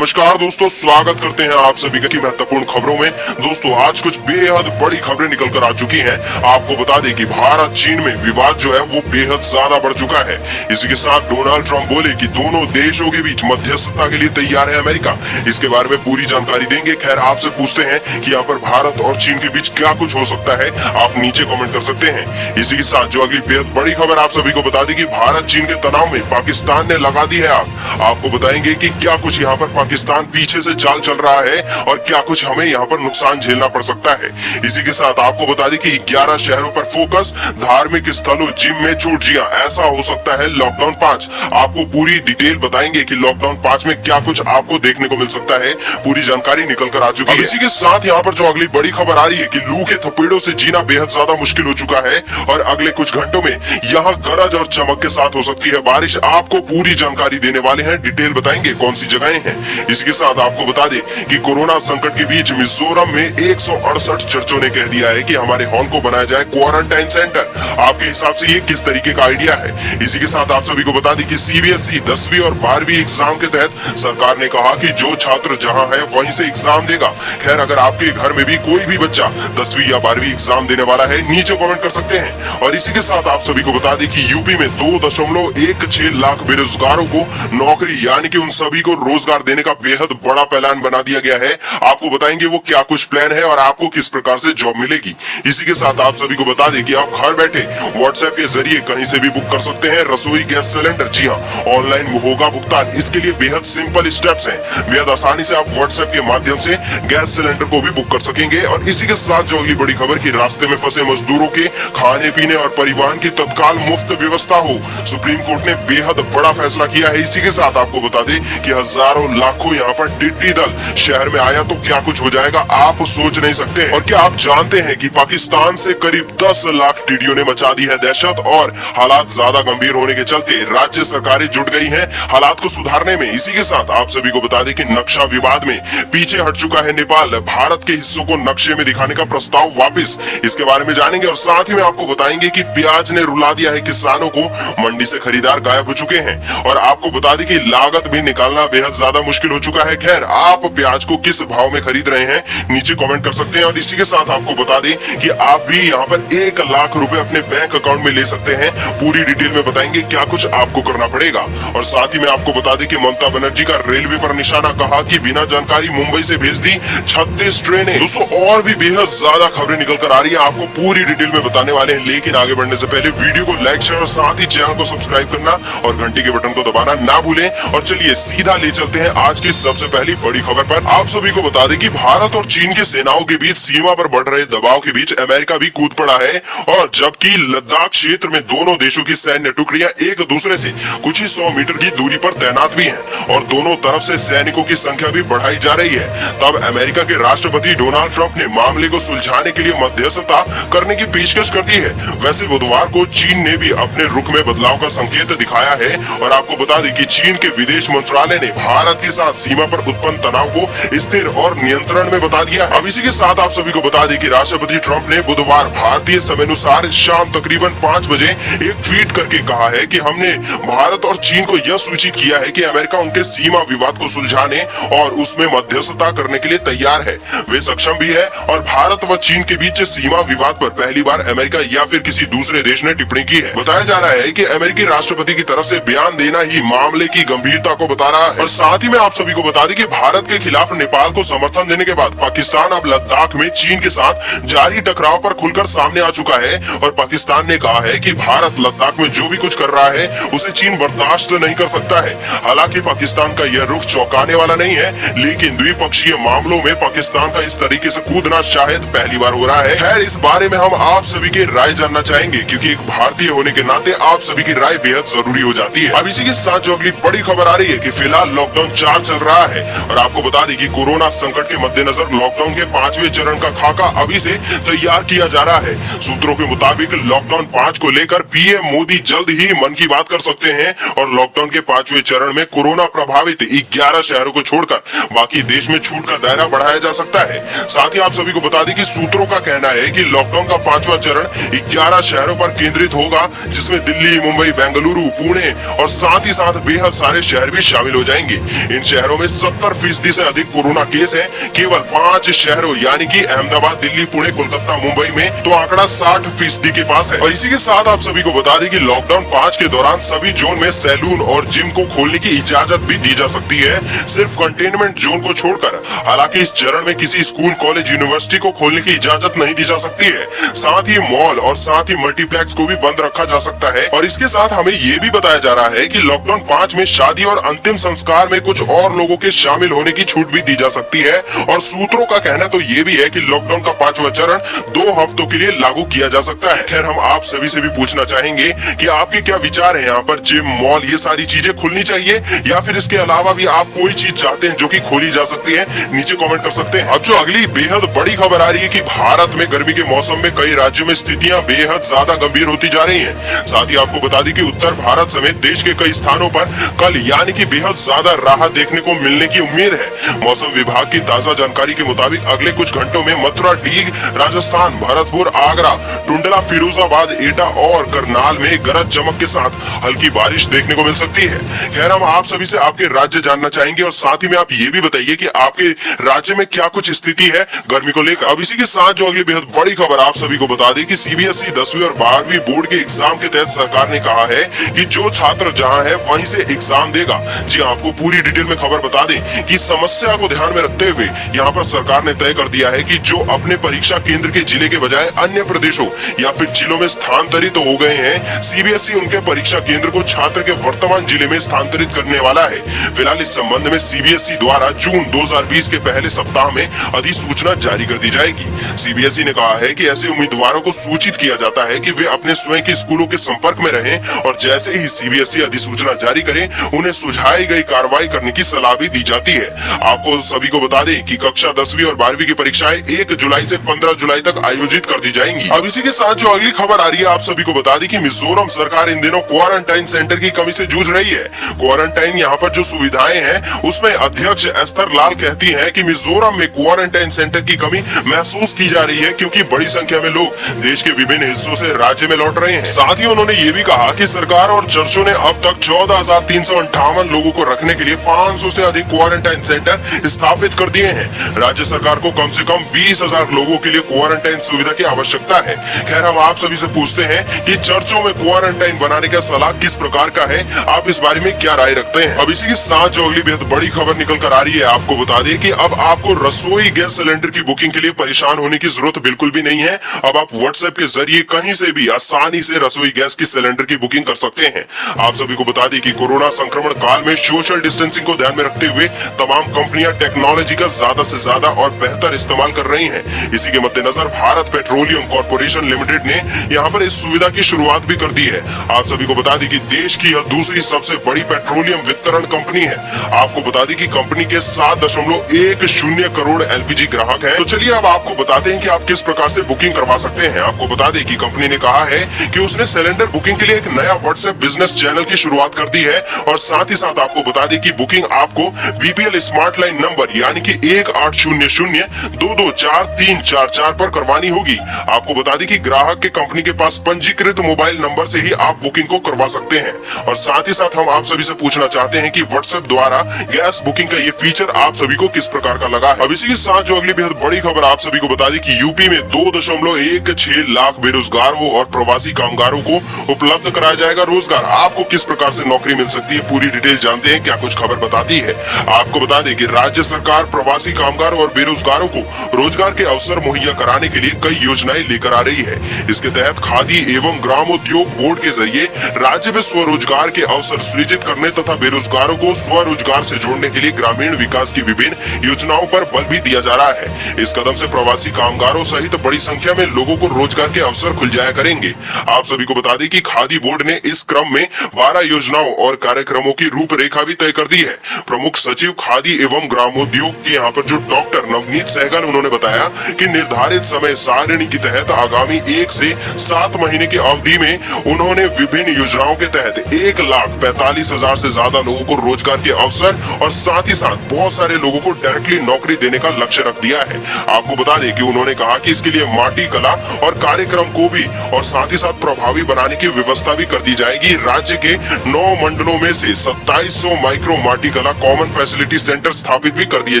नमस्कार दोस्तों, स्वागत करते हैं आप सभी की महत्वपूर्ण खबरों में। दोस्तों, आज कुछ बेहद बड़ी खबरें निकल कर आ चुकी हैं। आपको बता दें कि भारत चीन में विवाद जो है वो बेहद ज्यादा बढ़ चुका है। इसी के साथ डोनाल्ड ट्रंप बोले कि दोनों देशों के बीच मध्यस्थता के लिए तैयार है अमेरिका। इसके बारे में पूरी जानकारी देंगे। खैर, आपसे पूछते हैं कि यहाँ पर भारत और चीन के बीच क्या कुछ हो सकता है, आप नीचे कमेंट कर सकते हैं। इसी के साथ जो अगली बेहद बड़ी खबर आप सभी को बता दें कि भारत चीन के तनाव में पाकिस्तान ने लगा दी है आग। आपको बताएंगे कि क्या कुछ यहाँ पर पाकिस्तान पीछे से चाल चल रहा है और क्या कुछ हमें यहाँ पर नुकसान झेलना पड़ सकता है। इसी के साथ आपको बता दें कि 11 शहरों पर फोकस, धार्मिक स्थलों, जिम में छूट, जी ऐसा हो सकता है लॉकडाउन 5। आपको पूरी डिटेल बताएंगे कि लॉकडाउन 5 में क्या कुछ आपको देखने को मिल सकता है। पूरी जानकारी निकल कर आ चुकी है। इसी के साथ यहाँ पर जो अगली बड़ी खबर आ रही है कि लू के थपेड़ों से जीना बेहद ज्यादा मुश्किल हो चुका है और अगले कुछ घंटों में यहाँ गरज और चमक के साथ हो सकती है बारिश। आपको पूरी जानकारी देने वाले हैं, डिटेल बताएंगे कौन सी जगहें हैं। इसी के साथ आपको बता दें कि कोरोना संकट के बीच मिजोरम में 168 चर्चों ने कह दिया है कि हमारे हॉल को बनाया जाए क्वारंटाइन सेंटर। आपके हिसाब से ये किस तरीके का आइडिया है? इसी के साथ आप सभी को बता दें कि सीबीएसई 10वीं और 12वीं एग्जाम के तहत सरकार ने कहा कि जो छात्र जहां है वहीं से एग्जाम देगा। खैर, अगर आपके घर में भी कोई भी बच्चा 10वीं या 12वीं एग्जाम देने वाला है, नीचे कमेंट कर सकते हैं। और इसी के साथ आप सभी को बता दें कि यूपी में 2.16 लाख बेरोजगारों को नौकरी यानी कि उन सभी को रोजगार देने का बेहद बड़ा प्लान बना दिया गया है। आपको बताएंगे वो क्या कुछ प्लान है और आपको किस प्रकार से जॉब मिलेगी। इसी के साथ आप सभी को बता दें कि आप घर बैठे व्हाट्सएप के जरिए कहीं से भी बुक कर सकते हैं रसोई गैस सिलेंडर। जी हाँ, ऑनलाइन होगा भुगतान। इसके लिए बेहद सिंपल स्टेप्स हैं। बेहद आसानी से आप व्हाट्सएप के माध्यम से गैस सिलेंडर को भी बुक कर सकेंगे। और इसी के साथ जो अगली बड़ी खबर की रास्ते में फंसे मजदूरों के खाने पीने और परिवहन की तत्काल मुफ्त व्यवस्था हो, सुप्रीम कोर्ट ने बेहद बड़ा फैसला किया है। इसी के साथ आपको बता दें कि हजारों लाखों यहाँ पर टिड्डी दल शहर में आया तो क्या कुछ हो जाएगा, आप सोच नहीं सकते हैं। और क्या आप जानते हैं कि पाकिस्तान से करीब 10 लाख टिड्डियों ने मचा दी है दहशत और हालात ज्यादा गंभीर होने के चलते राज्य सरकारें जुट गई हैं हालात को सुधारने में। इसी के साथ आप सभी को बता दें कि नक्शा विवाद में पीछे हट चुका है नेपाल। भारत के हिस्सों को नक्शे में दिखाने का प्रस्ताव वापस, इसके बारे में जानेंगे। और साथ ही में आपको बताएंगे कि प्याज ने रुला दिया है किसानों को, मंडी से खरीदार गायब हो चुके हैं। और आपको बता दें कि लागत भी निकालना बेहद ज्यादा मुश्किल हो चुका है। खैर, आप प्याज को किस भाव में खरीद रहे हैं, नीचे कमेंट कर सकते हैं। और इसी के साथ आपको बता दें कि आप भी यहाँ पर 1 लाख रुपए अपने बैंक अकाउंट में ले सकते हैं। पूरी डिटेल में बताएंगे क्या कुछ आपको करना पड़ेगा। और साथ ही में आपको बता दें कि ममता बनर्जी का रेलवे पर निशाना, कहा कि बिना जानकारी मुंबई से भेज दी 36 ट्रेनें। दोस्तों, और भी बेहद ज्यादा खबरें निकल कर आ रही है, आपको पूरी डिटेल में बताने वाले हैं। लेकिन आगे बढ़ने से पहले वीडियो को लाइक, शेयर और साथ ही चैनल को सब्सक्राइब करना और घंटी के बटन को दबाना ना भूलें। और चलिए सीधा ले चलते हैं आज की सबसे पहली बड़ी खबर पर। आप सभी को बता दें कि भारत और चीन की सेनाओं के बीच सीमा पर बढ़ रहे दबाव के बीच अमेरिका भी कूद पड़ा है। और जबकि लद्दाख क्षेत्र में दोनों देशों की सैन्य टुकड़ियां एक दूसरे से कुछ ही 100 मीटर की दूरी पर तैनात भी हैं और दोनों तरफ से सैनिकों की संख्या भी बढ़ाई जा रही है। तब अमेरिका के राष्ट्रपति डोनाल्ड ट्रंप ने मामले को सुलझाने के लिए मध्यस्थता करने की पेशकश कर दी है। वैसे बुधवार को चीन ने भी अपने रुख में बदलाव का संकेत दिखाया है। और आपको बता दें कि चीन के विदेश मंत्रालय ने भारत के साथ सीमा पर उत्पन्न तनाव को स्थिर और नियंत्रण में बता दिया है। अब इसी के साथ आप सभी को बता दें कि राष्ट्रपति ट्रंप ने बुधवार भारतीय समय अनुसार शाम तकरीबन 5 बजे एक ट्वीट करके कहा है कि हमने भारत और चीन को यह सूचित किया है कि अमेरिका उनके सीमा विवाद को सुलझाने और उसमें मध्यस्थता करने के लिए तैयार है। वे सक्षम भी है। और भारत व चीन के बीच सीमा विवाद पर पहली बार अमेरिका या फिर किसी दूसरे देश ने टिप्पणी की है। बताया जा रहा है कि अमेरिकी राष्ट्रपति की तरफ से बयान देना ही मामले की गंभीरता को बता रहा है। और साथ ही में आप सभी को बता दें कि भारत के खिलाफ नेपाल को समर्थन देने के बाद पाकिस्तान अब लद्दाख में चीन के साथ जारी टकराव पर खुलकर सामने आ चुका है। और पाकिस्तान ने कहा है कि भारत लद्दाख में जो भी कुछ कर रहा है उसे चीन बर्दाश्त नहीं कर सकता है। हालांकि पाकिस्तान का यह रुख चौंकाने वाला नहीं है, लेकिन द्विपक्षीय मामलों में पाकिस्तान का इस तरीके से कूदना शायद पहली बार हो रहा है। खैर, इस बारे में हम आप सभी की राय जानना चाहेंगे क्योंकि एक भारतीय होने के नाते आप सभी की राय बेहद जरूरी हो जाती है। अब इसी के साथ जो अगली बड़ी खबर आ रही है कि फिलहाल लॉकडाउन 4 चल रहा है। और आपको बता दें कि कोरोना संकट के मद्देनजर लॉकडाउन के 5वें चरण का खाका अभी से तैयार किया जा रहा है। सूत्रों के मुताबिक लॉकडाउन 5 को लेकर पीएम मोदी जल्द ही मन की बात कर सकते हैं। और लॉकडाउन के 5वें चरण में कोरोना प्रभावित 11 शहरों को छोड़कर बाकी देश में छूट का दायरा बढ़ाया जा सकता है। साथ ही आप सभी को बता दें कि सूत्रों का कहना है कि लॉकडाउन का 5वां चरण 11 शहरों पर केंद्रित होगा, जिसमें दिल्ली, मुंबई, बेंगलुरु, पुणे और साथ ही साथ बेहद सारे शहर भी शामिल हो जाएंगे। इन शहरों में 70% से अधिक कोरोना केस है। केवल 5 शहरों यानी कि अहमदाबाद, दिल्ली, पुणे, कोलकाता, मुंबई में तो आंकड़ा 60% के पास है। और इसी के साथ आप सभी को बता दें कि लॉकडाउन 5 के दौरान सभी जोन में सैलून और जिम को खोलने की इजाजत भी दी जा सकती है, सिर्फ कंटेनमेंट जोन को छोड़कर। हालांकि इस चरण में किसी स्कूल, कॉलेज, यूनिवर्सिटी को खोलने की इजाजत नहीं दी जा सकती है। साथ ही मॉल और साथ ही मल्टीप्लेक्स को भी बंद रखा जा सकता है। और इसके साथ हमें ये भी बताया जा रहा है कि लॉकडाउन 5 में शादी और अंतिम संस्कार में कुछ और लोगों के शामिल होने की छूट भी दी जा सकती है। और सूत्रों का कहना तो ये भी है कि लॉकडाउन का 5वां चरण 2 हफ्तों के लिए लागू किया जा सकता है। खैर, हम आप सभी से भी पूछना चाहेंगे कि आपके क्या विचार हैं यहाँ पर। जिम, मॉल, ये सारी चीजें खुलनी चाहिए या फिर इसके अलावा भी आप कोई चीज चाहते हैं जो कि खोली जा सकती है? नीचे कमेंट कर सकते हैं। अब जो अगली बेहद बड़ी खबर आ रही है कि भारत में गर्मी के मौसम में कई राज्यों में स्थितियां बेहद ज्यादा गंभीर होती जा रही हैं। साथ ही आपको बता दें कि उत्तर भारत समेत देश के कई स्थानों पर कल यानी कि बेहद ज्यादा राहत देखने को मिलने की उम्मीद है। मौसम विभाग की ताजा जानकारी के मुताबिक अगले कुछ घंटों में मथुरा, डीग, राजस्थान, भरतपुर, आगरा, टुंडला, फिरोजाबाद, एटा और करनाल में गरज चमक के साथ हल्की बारिश देखने को मिल सकती है। खैर, हम आप सभी से आपके राज्य जानना चाहेंगे और साथ ही में आप ये भी बताइए कि आपके राज्य में क्या कुछ स्थिति है गर्मी को लेकर। अब इसी के साथ जो अगली बेहद बड़ी खबर आप सभी को बता दें कि सीबीएसई 10वीं और 12वीं बोर्ड के एग्जाम के तहत सरकार ने कहा है कि जो छात्र जहां है वहीं से एग्जाम देगा। जी, आपको पूरी डिटेल में खबर बता दें कि समस्या को ध्यान में रखते हुए यहाँ पर सरकार ने तय कर दिया है कि जो अपने परीक्षा केंद्र के जिले के बजाय अन्य प्रदेशों या फिर जिलों में स्थानांतरित हो गए हैं, सीबीएसई उनके परीक्षा केंद्र को छात्र के वर्तमान जिले में स्थानांतरित करने वाला है। फिलहाल इस संबंध में सीबीएसई द्वारा जून 2020 के पहले सप्ताह में अधिसूचना जारी कर दी जाएगी। सीबीएसई ने कहा है कि ऐसे उम्मीदवारों को सूचित किया जाता है कि वे अपने स्वयं के स्कूलों के संपर्क में रहें और जैसे ही सीबीएसई अधिसूचना जारी करे उन्हें सुझाई गई कार्रवाई करने की सलाह भी दी जाती है। आपको सभी को बता दें कि कक्षा 10वीं और 12वीं की परीक्षाएं 1 जुलाई से 15 जुलाई तक आयोजित कर दी जाएंगी। अब इसी के साथ जो अगली खबर आ रही है आप सभी को बता दें कि मिजोरम सरकार इन दिनों क्वारंटाइन सेंटर की कमी से जूझ रही है। क्वारंटाइन यहाँ पर जो सुविधाएं हैं उसमें अध्यक्ष एस्तर लाल कहती है कि मिजोरम में क्वारंटाइन सेंटर की कमी महसूस की जा रही है क्योंकि बड़ी संख्या में लोग देश के विभिन्न हिस्सों से राज्य में लौट रहे हैं। साथ ही उन्होंने ये भी कहा कि सरकार और चर्चों ने अब तक 14,358 लोगों को रखने के लिए 500 से अधिक क्वारंटाइन सेंटर स्थापित कर दिए हैं। राज्य सरकार को कम से कम 20,000 लोगों के लिए क्वारंटाइन सुविधा की आवश्यकता है। खैर, हम आप सभी से पूछते हैं कि चर्चों में क्वारंटाइन बनाने का सलाह किस प्रकार का है, आप इस बारे में क्या राय रखते हैं? अब इसी के साथ जो अगली बेहद बड़ी खबर निकल कर आ रही है आपको बता दें कि अब आपको रसोई गैस सिलेंडर की बुकिंग के लिए परेशान होने की जरूरत बिल्कुल भी नहीं है। अब आप व्हाट्सएप के जरिए कहीं से भी आसानी से रसोई गैस की सिलेंडर की बुकिंग कर सकते हैं। आप सभी को बता दें कि कोरोना संक्रमण काल में सोशल डिस्टेंसिंग को ध्यान में रखते हुए तमाम कंपनियां टेक्नोलॉजी का ज्यादा से ज्यादा और बेहतर इस्तेमाल कर रही हैं। इसी के मद्देनजर भारत पेट्रोलियम कॉर्पोरेशन लिमिटेड ने यहाँ पर इस सुविधा की शुरुआत भी कर दी है। आप सभी को बता दें कि देश की यह दूसरी सबसे बड़ी पेट्रोलियम वितरण कंपनी है। आपको बता दें कि कंपनी के 7.10 करोड़ एलपीजी ग्राहक हैं। तो चलिए अब आपको बताते हैं कि आप किस प्रकार से बुकिंग करवा सकते हैं। आपको बता दें कि कंपनी ने कहा है कि उसने सिलेंडर बुकिंग के लिए एक नया व्हाट्सएप बिजनेस चैनल की शुरुआत कर दी है और साथ ही साथ आपको बता दें कि बुकिंग आपको बीपीएल स्मार्ट लाइन नंबर यानी कि 1800-224344 पर करवानी होगी। आपको बता दें कि ग्राहक के कंपनी के पास पंजीकृत मोबाइल नंबर से ही आप बुकिंग को करवा सकते हैं। और साथ ही साथ हम आप सभी से पूछना चाहते हैं कि व्हाट्सएप द्वारा गैस बुकिंग का ये फीचर आप सभी को किस प्रकार का लगा है। अब इसी के साथ जो अगली बेहद बड़ी खबर आप सभी को बता दें कि यूपी में 2.16 लाख बेरोजगारों और प्रवासी कामगारों को उपलब्ध कराया जाएगा रोजगार। आपको किस प्रकार से नौकरी मिल सकती है, पूरी डिटेल जानते हैं क्या कुछ खबर बताती है। आपको बता दें कि राज्य सरकार प्रवासी कामगारों और बेरोजगारों को रोजगार के अवसर मुहैया कराने के लिए कई योजनाएं लेकर आ रही है। इसके तहत खादी एवं ग्रामोद्योग बोर्ड के जरिए राज्य में स्वरोजगार के अवसर सृजित करने तथा बेरोजगारों को स्वरोजगार से जोड़ने के लिए ग्रामीण विकास की विभिन्न योजनाओं पर बल भी दिया जा रहा है। इस कदम से प्रवासी कामगारों सहित बड़ी संख्या में लोगों को रोजगार के अवसर खुल जाया करेंगे। आप सभी को बता दें कि खादी बोर्ड ने इस क्रम में 12 योजनाओं और कार्यक्रमों की रूपरेखा भी तय कर दी है। प्रमुख सचिव खादी एवं ग्रामोद्योग के यहाँ पर जो डॉक्टर नवनीत सहगल उन्होंने बताया कि निर्धारित समय सारणी के तहत आगामी 1 से 7 महीने की अवधि में उन्होंने विभिन्न योजनाओं के तहत 1,45,000 से ज्यादा लोगों को रोजगार के अवसर और साथ ही साथ बहुत सारे लोगों को डायरेक्टली नौकरी देने का लक्ष्य रख दिया है। आपको बता दें कि उन्होंने कहा कि इसके लिए माटी कला और कार्यक्रम को भी और साथ ही साथ प्रभावी बनाने की व्यवस्था भी कर दी जाएगी। राज्य के 9 मंडलों में से 2700 माइक्रो माटी जगह कॉमन फैसिलिटी सेंटर स्थापित भी कर दिए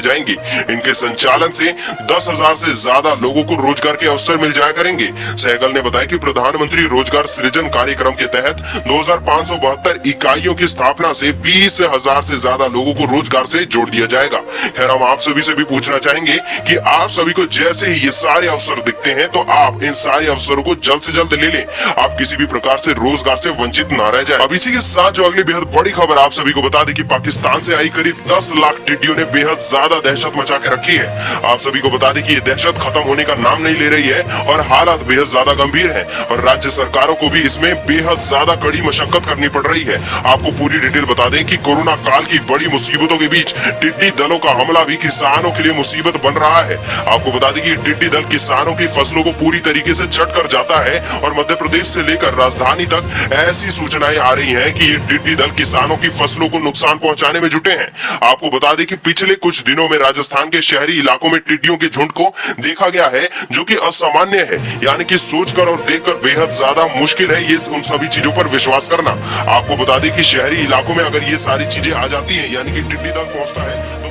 जाएंगे। इनके संचालन से 10,000 से ज्यादा लोगों को रोजगार के अवसर मिल जाया करेंगे। सहगल ने बताया कि प्रधानमंत्री रोजगार सृजन कार्यक्रम के तहत 2572 इकाइयों की स्थापना से 20,000 से ज्यादा लोगों को रोजगार से जोड़ दिया जाएगा। खैर, हम आप सभी से भी पूछना चाहेंगे कि आप सभी को जैसे ही ये सारे अवसर दिखते हैं तो आप इन सारे अवसरों को जल्द से जल्द ले लें। आप किसी भी प्रकार से रोजगार से वंचित ना रह जाए। अब इसी के साथ जो अगली बेहद बड़ी खबर आप सभी को बता दें कि पाकिस्तान से आई करीब 10 लाख टिड्डियों ने बेहद ज्यादा दहशत मचा के रखी है। आप सभी को बता दें कि ये दहशत खत्म होने का नाम नहीं ले रही है और हालात बेहद ज्यादा गंभीर है और राज्य सरकारों को भी इसमें बेहद ज्यादा कड़ी मशक्कत करनी पड़ रही है। आपको पूरी डिटेल बता दें कि कोरोना काल की बड़ी मुसीबतों के बीच टिड्डी दलों का हमला भी किसानों के लिए मुसीबत बन रहा है। आपको बता दें कि टिड्डी दल किसानों की फसलों को पूरी तरीके से चट कर जाता है और मध्य प्रदेश से लेकर राजधानी तक ऐसी सूचनाएं आ रही हैं कि ये टिड्डी दल किसानों की फसलों को नुकसान पहुंचाने में जुटे हैं। आपको बता दें कि पिछले कुछ दिनों में राजस्थान के शहरी इलाकों में टिड्डियों के झुंड को देखा गया है, जो कि असामान्य है, यानी कि सोचकर और देखकर बेहद ज्यादा मुश्किल है ये उन सभी चीजों पर विश्वास करना। आपको बता दें कि शहरी इलाकों में अगर ये सारी चीजें आ जाती हैं, यानी कि टिड्डी दल पहुंचता है तो